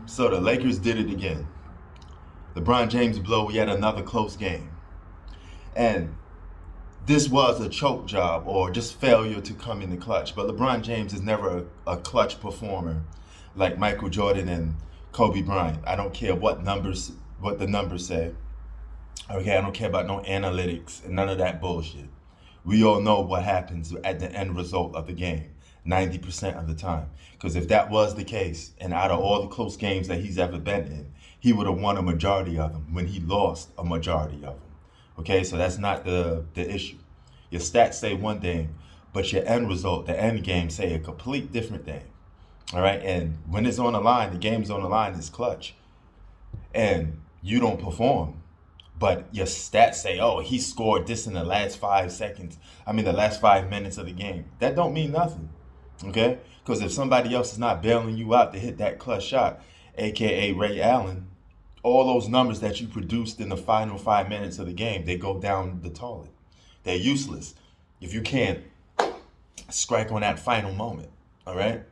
So the Lakers did it again. LeBron James blow yet another close game. And this was a choke job or just failure to come in the clutch. But LeBron James is never a clutch performer like Michael Jordan and Kobe Bryant. I don't care what the numbers say. Okay, I don't care about no analytics and none of that bullshit. We all know what happens at the end result of the game 90% of the time. Because if that was the case, and out of all the close games that he's ever been in, he would have won a majority of them when he lost a majority of them. Okay, so that's not the issue. Your stats say one thing, but your end result, the end game, say a complete different thing. All right, and when it's on the line, the game's on the line, it's clutch. And you don't perform, but your stats say, oh, he scored this in the last 5 seconds. The last 5 minutes of the game. That don't mean nothing, okay? Because if somebody else is not bailing you out to hit that clutch shot, aka Ray Allen, all those numbers that you produced in the final 5 minutes of the game, they go down the toilet. They're useless if you can't strike on that final moment, all right?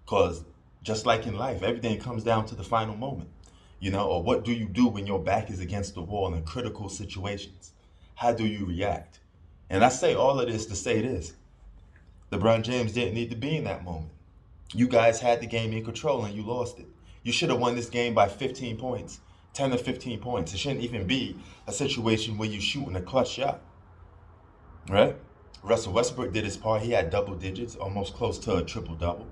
Because just like in life, everything comes down to the final moment. Or what do you do when your back is against the wall in critical situations? How do you react? And I say all of this to say this. LeBron James didn't need to be in that moment. You guys had the game in control and you lost it. You should have won this game by 15 points, 10 to 15 points. It shouldn't even be a situation where you're shooting a clutch shot, right? Russell Westbrook did his part. He had double digits, almost close to a triple-double.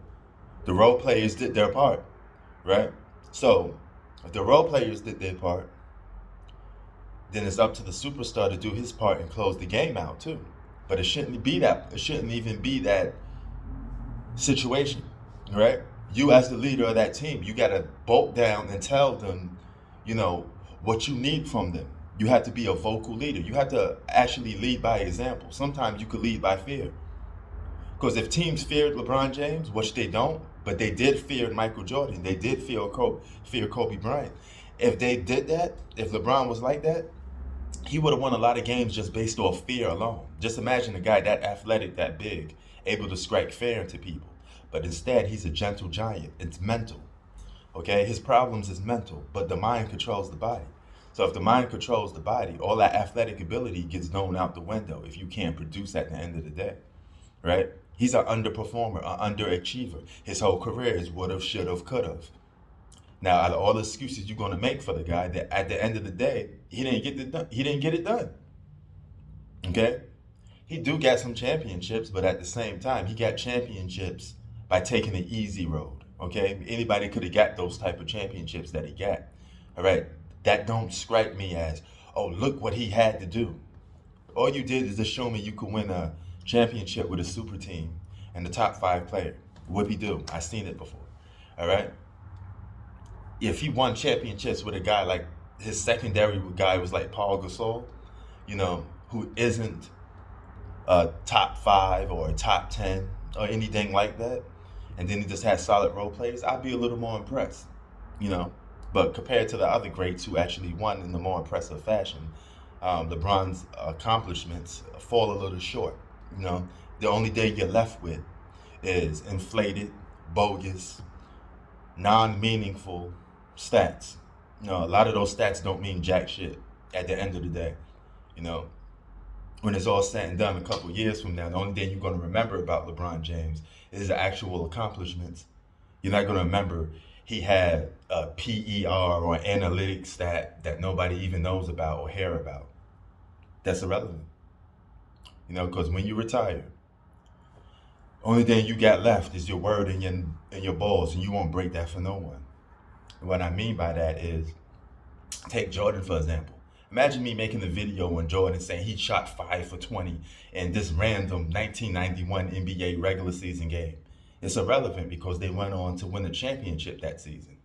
The role players did their part, right? So if the role players did their part, then it's up to the superstar to do his part and close the game out too. But it shouldn't be that. It shouldn't even be that situation, right? You as the leader of that team, you got to bolt down and tell them, what you need from them. You have to be a vocal leader. You have to actually lead by example. Sometimes you could lead by fear. Because if teams feared LeBron James, which they don't, but they did fear Michael Jordan, they did fear Kobe Bryant. If they did that, if LeBron was like that, he would have won a lot of games just based off fear alone. Just imagine a guy that athletic, that big, able to strike fear into people. But instead, he's a gentle giant. It's mental. Okay? His problems is mental, but the mind controls the body. So if the mind controls the body, all that athletic ability gets thrown out the window if you can't produce at the end of the day. Right? He's an underperformer, an underachiever. His whole career is would've, should've, could've. Now, out of all the excuses you're going to make for the guy, that at the end of the day, he didn't get it done. Okay? He do get some championships, but at the same time, he got championships by taking the easy road. Okay? Anybody could have got those type of championships that he got. All right? That don't strike me as, oh, look what he had to do. All you did is just show me you could win a championship with a super team and the top 5 player. Whoop-de do. I seen it before. All right? If he won championships with a guy like his secondary guy was like Paul Gasol, who isn't a top 5 or a top 10 or anything like that, and then he just had solid role players, I'd be a little more impressed, But compared to the other greats who actually won in the more impressive fashion, LeBron's accomplishments fall a little short. The only thing you're left with is inflated, bogus, non-meaningful stats. A lot of those stats don't mean jack shit at the end of the day. When it's all said and done a couple years from now, the only thing you're going to remember about LeBron James is the actual accomplishments. You're not going to remember he had a PER or analytics stat that nobody even knows about or hear about. That's irrelevant. Because when you retire, only thing you got left is your word and your balls, and you won't break that for no one. And what I mean by that is, take Jordan for example. Imagine me making a video on Jordan saying he shot 5 for 20 in this random 1991 NBA regular season game. It's irrelevant because they went on to win the championship that season.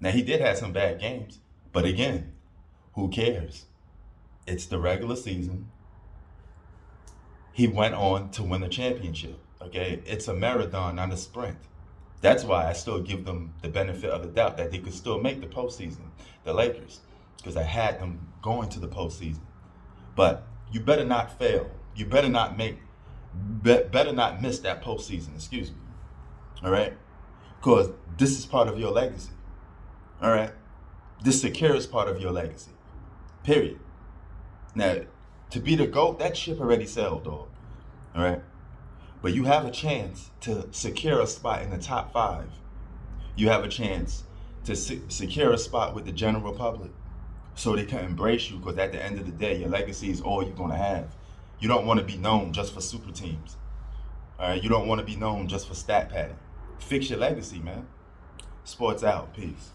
Now, he did have some bad games, but again, who cares? It's the regular season. He went on to win the championship, okay? It's a marathon, not a sprint. That's why I still give them the benefit of the doubt that they could still make the postseason, the Lakers, because I had them going to the postseason. But you better not fail. You better not better not miss that postseason, excuse me. All right? Because this is part of your legacy. All right? This secures part of your legacy. Period. Now, to be the GOAT, that ship already sailed, dog. All right? But you have a chance to secure a spot in the top 5. You have a chance to secure a spot with the general public so they can embrace you, because at the end of the day, your legacy is all you're going to have. You don't want to be known just for super teams. All right? You don't want to be known just for stat padding. Fix your legacy, man. Sports out. Peace.